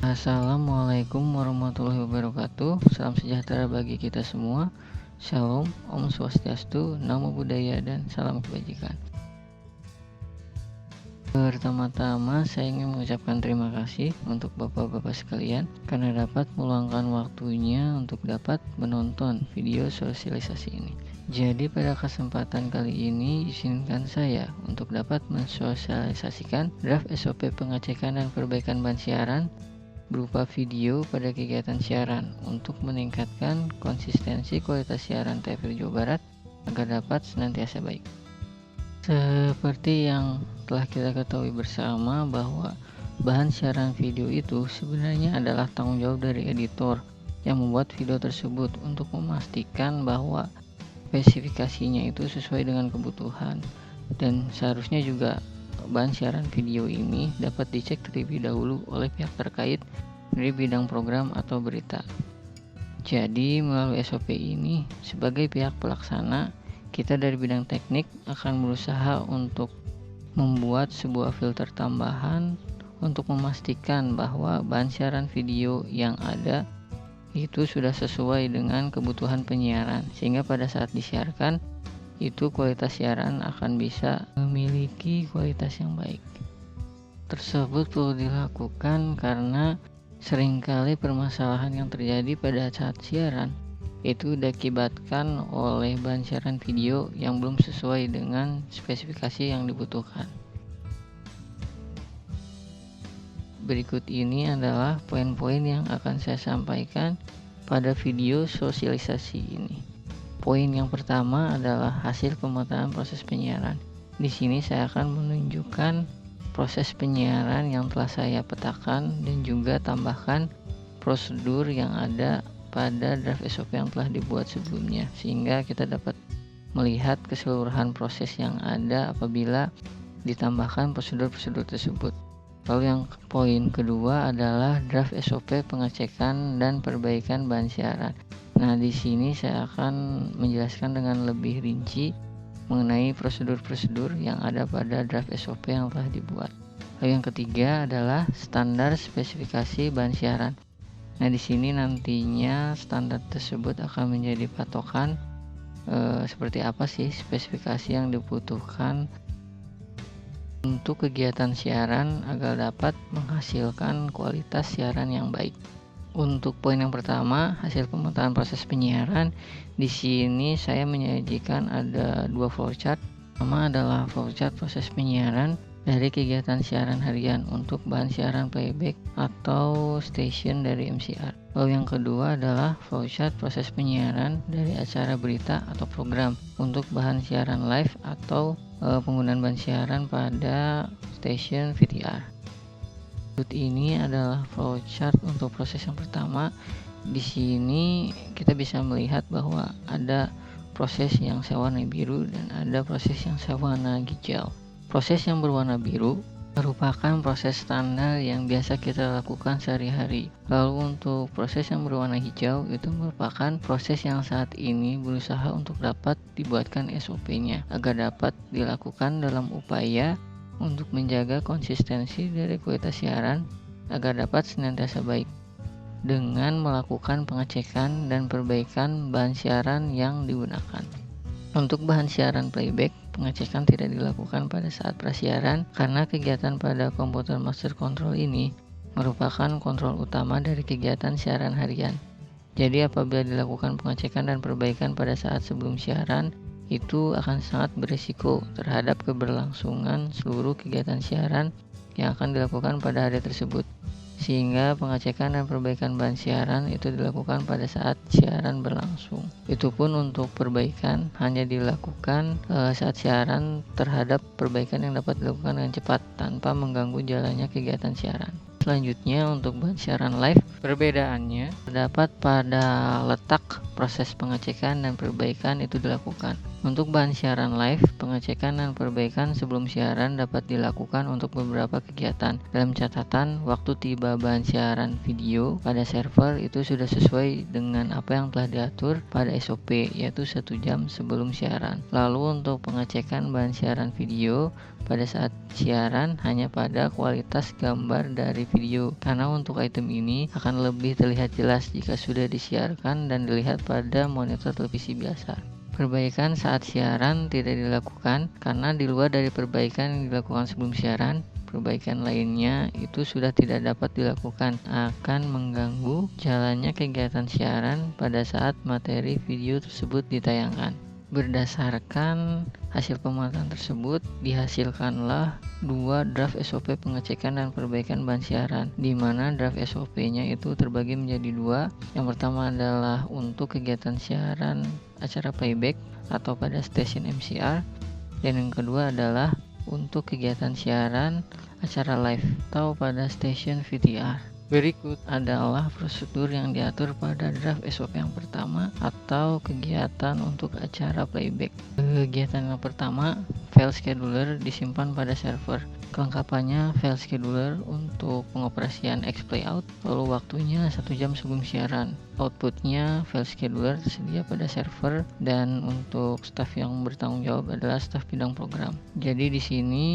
Assalamualaikum warahmatullahi wabarakatuh. Salam sejahtera bagi kita semua. Shalom, Om Swastiastu, Namo Buddhaya, dan salam kebajikan. Pertama-tama saya ingin mengucapkan terima kasih untuk Bapak-Bapak sekalian karena dapat meluangkan waktunya untuk dapat menonton video sosialisasi ini. Jadi pada kesempatan kali ini izinkan saya untuk dapat mensosialisasikan draft SOP pengecekan dan perbaikan ban siaran berupa video pada kegiatan siaran untuk meningkatkan konsistensi kualitas siaran TVRI Jawa Barat agar dapat senantiasa baik. Seperti yang telah kita ketahui bersama bahwa bahan siaran video itu sebenarnya adalah tanggung jawab dari editor yang membuat video tersebut untuk memastikan bahwa spesifikasinya itu sesuai dengan kebutuhan, dan seharusnya juga bahan siaran video ini dapat dicek terlebih dahulu oleh pihak terkait dari bidang program atau berita. Jadi melalui SOP ini sebagai pihak pelaksana, kita dari bidang teknik akan berusaha untuk membuat sebuah filter tambahan untuk memastikan bahwa bahan siaran video yang ada itu sudah sesuai dengan kebutuhan penyiaran, sehingga pada saat disiarkan itu kualitas siaran akan bisa memiliki kualitas yang baik. Tersebut perlu dilakukan karena seringkali permasalahan yang terjadi pada saat siaran itu diakibatkan oleh bahan siaran video yang belum sesuai dengan spesifikasi yang dibutuhkan. Berikut ini adalah poin-poin yang akan saya sampaikan pada video sosialisasi ini. Poin yang pertama adalah hasil pemetaan proses penyiaran. Di sini saya akan menunjukkan proses penyiaran yang telah saya petakan dan juga tambahkan prosedur yang ada pada draft SOP yang telah dibuat sebelumnya, sehingga kita dapat melihat keseluruhan proses yang ada apabila ditambahkan prosedur-prosedur tersebut. Lalu yang poin kedua adalah draft SOP pengecekan dan perbaikan bahan siaran. Nah, di sini saya akan menjelaskan dengan lebih rinci mengenai prosedur-prosedur yang ada pada draft SOP yang telah dibuat. Lalu yang ketiga adalah standar spesifikasi bahan siaran. Nah, di sini nantinya standar tersebut akan menjadi patokan seperti apa sih spesifikasi yang dibutuhkan untuk kegiatan siaran agar dapat menghasilkan kualitas siaran yang baik. Untuk poin yang pertama, hasil pemetaan proses penyiaran. Di sini saya menyajikan ada dua flowchart. Pertama adalah flowchart proses penyiaran dari kegiatan siaran harian untuk bahan siaran playback atau station dari MCR. Lalu yang kedua adalah flowchart proses penyiaran dari acara berita atau program untuk bahan siaran live atau penggunaan bahan siaran pada station VTR. Berikut ini adalah flowchart untuk proses yang pertama. Di sini kita bisa melihat bahwa ada proses yang sewarna biru dan ada proses yang sewarna hijau. Proses yang berwarna biru merupakan proses standar yang biasa kita lakukan sehari-hari. Lalu untuk proses yang berwarna hijau itu merupakan proses yang saat ini berusaha untuk dapat dibuatkan SOP-nya agar dapat dilakukan dalam upaya untuk menjaga konsistensi dari kualitas siaran agar dapat senantiasa baik dengan melakukan pengecekan dan perbaikan bahan siaran yang digunakan. Untuk bahan siaran playback, pengecekan tidak dilakukan pada saat prasiaran karena kegiatan pada komputer master control ini merupakan kontrol utama dari kegiatan siaran harian. Jadi apabila dilakukan pengecekan dan perbaikan pada saat sebelum siaran, itu akan sangat berisiko terhadap keberlangsungan seluruh kegiatan siaran yang akan dilakukan pada hari tersebut. Sehingga pengecekan dan perbaikan bahan siaran itu dilakukan pada saat siaran berlangsung. Itu pun untuk perbaikan hanya dilakukan saat siaran terhadap perbaikan yang dapat dilakukan dengan cepat tanpa mengganggu jalannya kegiatan siaran. Selanjutnya untuk bahan siaran live, perbedaannya terdapat pada letak proses pengecekan dan perbaikan itu dilakukan. Untuk bahan siaran live, pengecekan dan perbaikan sebelum siaran dapat dilakukan untuk beberapa kegiatan. Dalam catatan, waktu tiba bahan siaran video pada server itu sudah sesuai dengan apa yang telah diatur pada SOP, yaitu 1 jam sebelum siaran. Lalu untuk pengecekan bahan siaran video pada saat siaran hanya pada kualitas gambar dari video, karena untuk item ini akan lebih terlihat jelas jika sudah disiarkan dan dilihat pada monitor televisi biasa. Perbaikan saat siaran tidak dilakukan karena di luar dari perbaikan yang dilakukan sebelum siaran, perbaikan lainnya itu sudah tidak dapat dilakukan, akan mengganggu jalannya kegiatan siaran pada saat materi video tersebut ditayangkan. Berdasarkan hasil pemantauan tersebut, dihasilkanlah 2 draft SOP pengecekan dan perbaikan bahan siaran, di mana draft SOP-nya itu terbagi menjadi 2. Yang pertama adalah untuk kegiatan siaran acara playback atau pada stasiun MCR, dan yang kedua adalah untuk kegiatan siaran acara live atau pada stasiun VTR. Berikut adalah prosedur yang diatur pada draft SOP yang pertama atau kegiatan untuk acara playback. Kegiatan yang pertama, file scheduler disimpan pada server. Kelengkapannya file scheduler untuk pengoperasian X-Playout, lalu waktunya 1 jam sebelum siaran. Outputnya file scheduler tersedia pada server, dan untuk staf yang bertanggung jawab adalah staf bidang program. Jadi di sini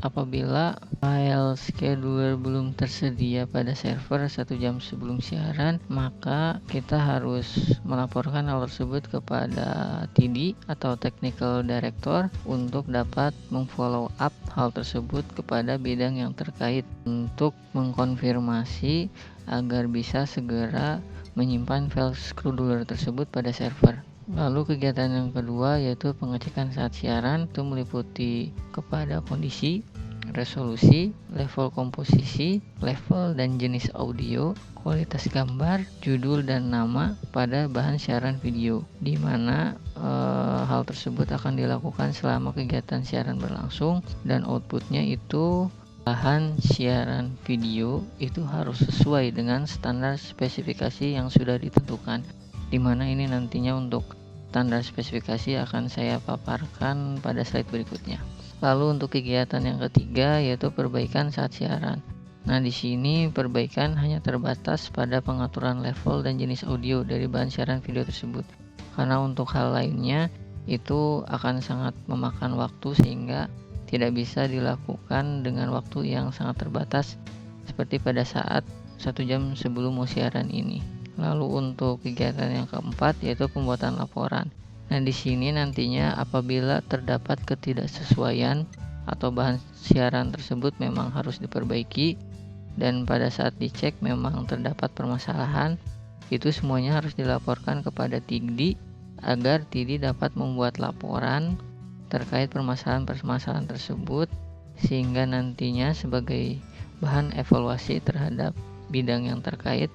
apabila file scheduler belum tersedia pada server 1 jam sebelum siaran, maka kita harus melaporkan hal tersebut kepada TD atau Technical Director untuk dapat memfollow up hal tersebut kepada bidang yang terkait untuk mengkonfirmasi agar bisa segera menyimpan file scheduler tersebut pada server. Lalu kegiatan yang kedua yaitu pengecekan saat siaran, itu meliputi kepada kondisi, resolusi, level komposisi, level dan jenis audio, kualitas gambar, judul dan nama pada bahan siaran video, di mana hal tersebut akan dilakukan selama kegiatan siaran berlangsung, dan outputnya itu bahan siaran video itu harus sesuai dengan standar spesifikasi yang sudah ditentukan, di mana ini nantinya untuk standar spesifikasi akan saya paparkan pada slide berikutnya. Lalu untuk kegiatan yang ketiga yaitu perbaikan saat siaran. Nah, di sini perbaikan hanya terbatas pada pengaturan level dan jenis audio dari bahan siaran video tersebut. Karena untuk hal lainnya itu akan sangat memakan waktu sehingga tidak bisa dilakukan dengan waktu yang sangat terbatas seperti pada saat 1 jam sebelum mau siaran ini. Lalu untuk kegiatan yang keempat yaitu pembuatan laporan. Nah, di sini nantinya apabila terdapat ketidaksesuaian atau bahan siaran tersebut memang harus diperbaiki, dan pada saat dicek memang terdapat permasalahan, itu semuanya harus dilaporkan kepada TD agar TD dapat membuat laporan terkait permasalahan-permasalahan tersebut, sehingga nantinya sebagai bahan evaluasi terhadap bidang yang terkait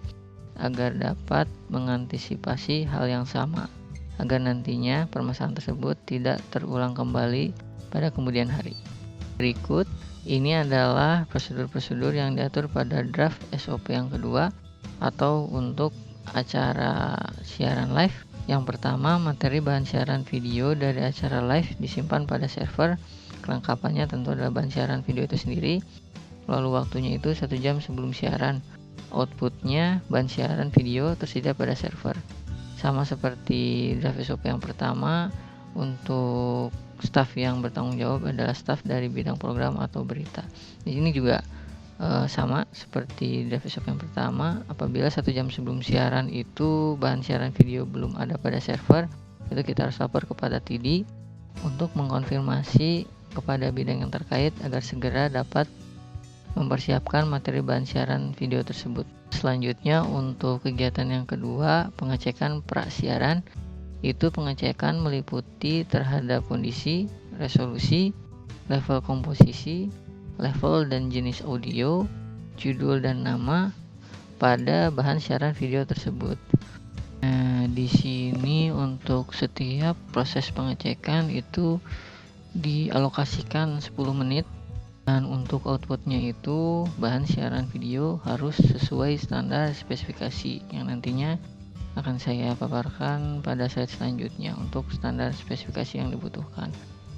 agar dapat mengantisipasi hal yang sama, agar nantinya permasalahan tersebut tidak terulang kembali pada kemudian hari. Berikut ini adalah prosedur-prosedur yang diatur pada draft SOP yang kedua atau untuk acara siaran live. Yang pertama, materi bahan siaran video dari acara live disimpan pada server. Kelengkapannya tentu adalah bahan siaran video itu sendiri. Lalu waktunya itu 1 jam sebelum siaran. Outputnya bahan siaran video tersedia pada server. Sama seperti draft SOP yang pertama, untuk staf yang bertanggung jawab adalah staf dari bidang program atau berita. Di sini juga sama seperti draft SOP yang pertama, apabila 1 jam sebelum siaran itu bahan siaran video belum ada pada server, itu kita harus lapor kepada TD untuk mengkonfirmasi kepada bidang yang terkait agar segera dapat mempersiapkan materi bahan siaran video tersebut. Selanjutnya untuk kegiatan yang kedua, pengecekan pra siaran, itu pengecekan meliputi terhadap kondisi, resolusi, level komposisi, level dan jenis audio, judul dan nama pada bahan siaran video tersebut. Nah, di sini untuk setiap proses pengecekan itu dialokasikan 10 menit, dan untuk outputnya itu bahan siaran video harus sesuai standar spesifikasi yang nantinya akan saya paparkan pada slide selanjutnya untuk standar spesifikasi yang dibutuhkan.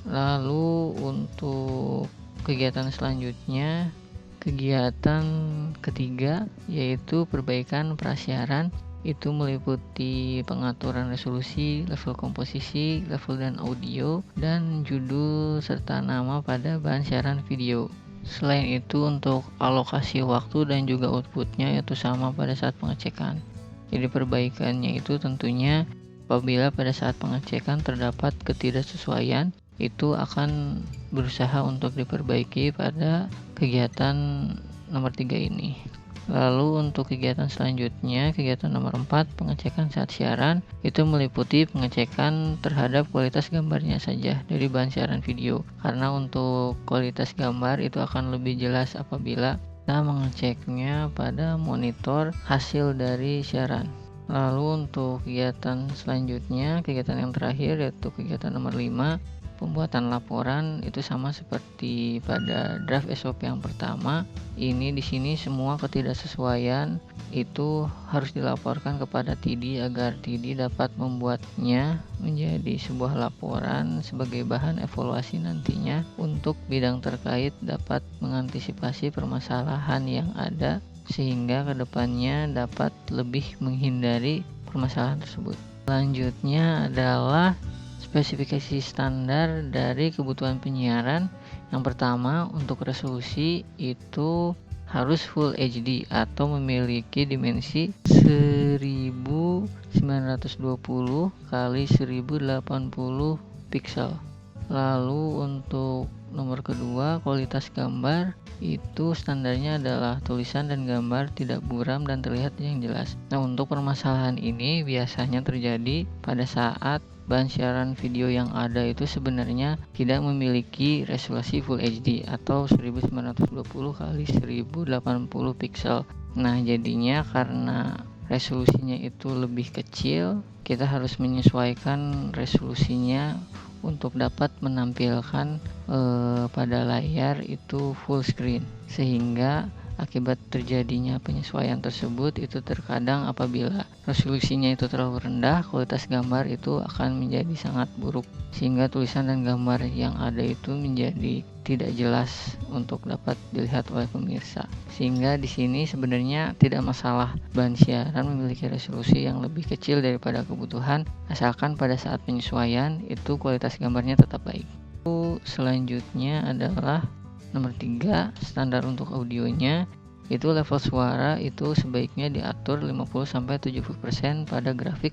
Lalu untuk kegiatan selanjutnya, kegiatan ketiga yaitu perbaikan prasiaran. Itu meliputi pengaturan resolusi, level komposisi, level dan audio, dan judul serta nama pada bahan siaran video. Selain itu untuk alokasi waktu dan juga outputnya itu sama pada saat pengecekan. Jadi perbaikannya itu tentunya apabila pada saat pengecekan terdapat ketidaksesuaian, itu akan berusaha untuk diperbaiki pada kegiatan nomor 3 ini. Lalu untuk kegiatan selanjutnya, kegiatan nomor 4, pengecekan saat siaran, itu meliputi pengecekan terhadap kualitas gambarnya saja dari bahan siaran video. Karena untuk kualitas gambar itu akan lebih jelas apabila kita mengeceknya pada monitor hasil dari siaran. Lalu untuk kegiatan selanjutnya, kegiatan yang terakhir yaitu kegiatan nomor 5, pembuatan laporan. Itu sama seperti pada draft SOP yang pertama. Ini di sini semua ketidaksesuaian itu harus dilaporkan kepada TD agar TD dapat membuatnya menjadi sebuah laporan sebagai bahan evaluasi nantinya untuk bidang terkait dapat mengantisipasi permasalahan yang ada sehingga kedepannya dapat lebih menghindari permasalahan tersebut. Selanjutnya adalah spesifikasi standar dari kebutuhan penyiaran. Yang pertama, untuk resolusi itu harus Full HD atau memiliki dimensi 1920 kali 1080 piksel. Lalu untuk nomor kedua, kualitas gambar itu standarnya adalah tulisan dan gambar tidak buram dan terlihat yang jelas. Nah, untuk permasalahan ini biasanya terjadi pada saat bahan siaran video yang ada itu sebenarnya tidak memiliki resolusi Full HD atau 1920 kali 1080 piksel. Nah, jadinya karena resolusinya itu lebih kecil, kita harus menyesuaikan resolusinya untuk dapat menampilkan pada layar itu full screen, sehingga akibat terjadinya penyesuaian tersebut itu terkadang apabila resolusinya itu terlalu rendah, kualitas gambar itu akan menjadi sangat buruk sehingga tulisan dan gambar yang ada itu menjadi tidak jelas untuk dapat dilihat oleh pemirsa. Sehingga di sini sebenarnya tidak masalah bahan siaran memiliki resolusi yang lebih kecil daripada kebutuhan, asalkan pada saat penyesuaian itu kualitas gambarnya tetap baik. Selanjutnya adalah nomor 3, standar untuk audionya. Itu level suara itu sebaiknya diatur 50-70% pada grafik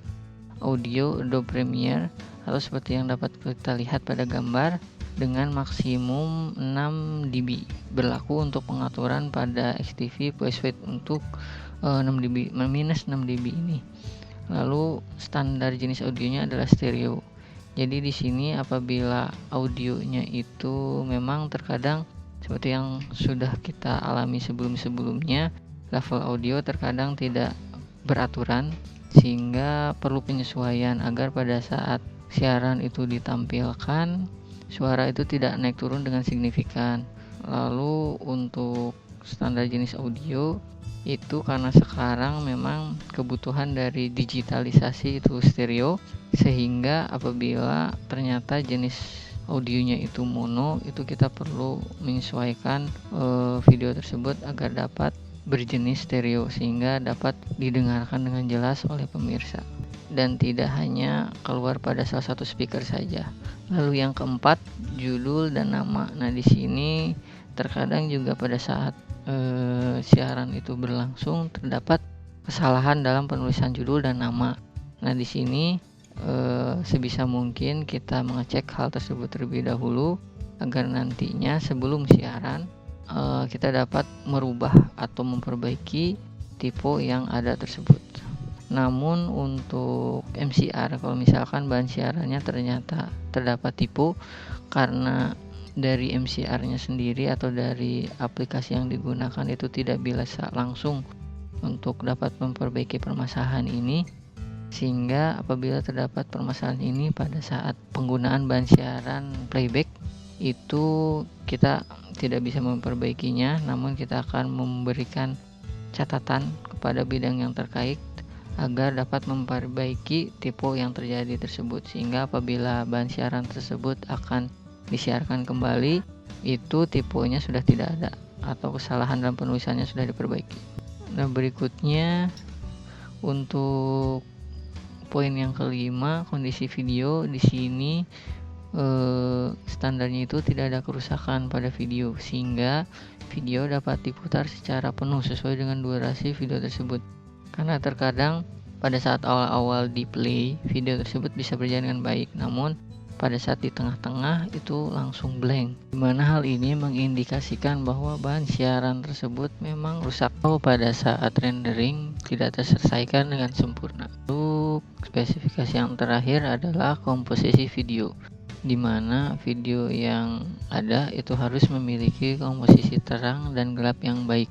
audio Adobe Premiere atau seperti yang dapat kita lihat pada gambar dengan maksimum 6 dB. Berlaku untuk pengaturan pada XTV voice weight untuk 6 dB minus 6 dB ini. Lalu standar jenis audionya adalah stereo. Jadi di sini apabila audionya itu memang terkadang seperti yang sudah kita alami sebelum-sebelumnya, level audio terkadang tidak beraturan sehingga perlu penyesuaian agar pada saat siaran itu ditampilkan suara itu tidak naik turun dengan signifikan. Lalu untuk standar jenis audio itu karena sekarang memang kebutuhan dari digitalisasi itu stereo, sehingga apabila ternyata jenis audionya itu mono, itu kita perlu menyesuaikan video tersebut agar dapat berjenis stereo sehingga dapat didengarkan dengan jelas oleh pemirsa dan tidak hanya keluar pada salah satu speaker saja. Lalu yang keempat, judul dan nama. Nah, di sini terkadang juga pada saat siaran itu berlangsung terdapat kesalahan dalam penulisan judul dan nama. Nah, di sini sebisa mungkin kita mengecek hal tersebut terlebih dahulu agar nantinya sebelum siaran kita dapat merubah atau memperbaiki tipe yang ada tersebut. Namun untuk MCR, kalau misalkan bahan siarannya ternyata terdapat tipe karena dari MCR-nya sendiri atau dari aplikasi yang digunakan itu tidak bisa langsung untuk dapat memperbaiki permasalahan ini, sehingga apabila terdapat permasalahan ini pada saat penggunaan bahan siaran playback itu kita tidak bisa memperbaikinya, namun kita akan memberikan catatan kepada bidang yang terkait agar dapat memperbaiki typo yang terjadi tersebut, sehingga apabila bahan siaran tersebut akan disiarkan kembali, itu tiponya sudah tidak ada atau kesalahan dalam penulisannya sudah diperbaiki. Nah, berikutnya untuk poin yang kelima, kondisi video. Di sini standarnya itu tidak ada kerusakan pada video, sehingga video dapat diputar secara penuh sesuai dengan durasi video tersebut. Karena terkadang pada saat awal-awal di play, video tersebut bisa berjalan dengan baik, namun pada saat di tengah-tengah itu langsung blank, dimana hal ini mengindikasikan bahwa bahan siaran tersebut memang rusak atau pada saat rendering tidak terselesaikan dengan sempurna. Untuk spesifikasi yang terakhir adalah komposisi video, dimana video yang ada itu harus memiliki komposisi terang dan gelap yang baik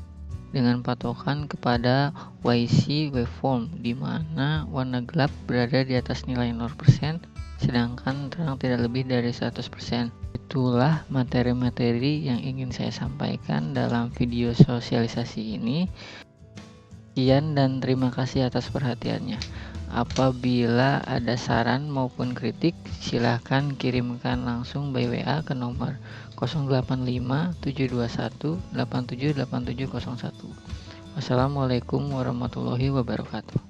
dengan patokan kepada YC waveform, di mana warna gelap berada di atas nilai 0%, sedangkan terang tidak lebih dari 100%. Itulah materi-materi yang ingin saya sampaikan dalam video sosialisasi ini. Sekian dan terima kasih atas perhatiannya. Apabila ada saran maupun kritik, silahkan kirimkan langsung by WA ke nomor 085 721 878701. Wassalamualaikum warahmatullahi wabarakatuh.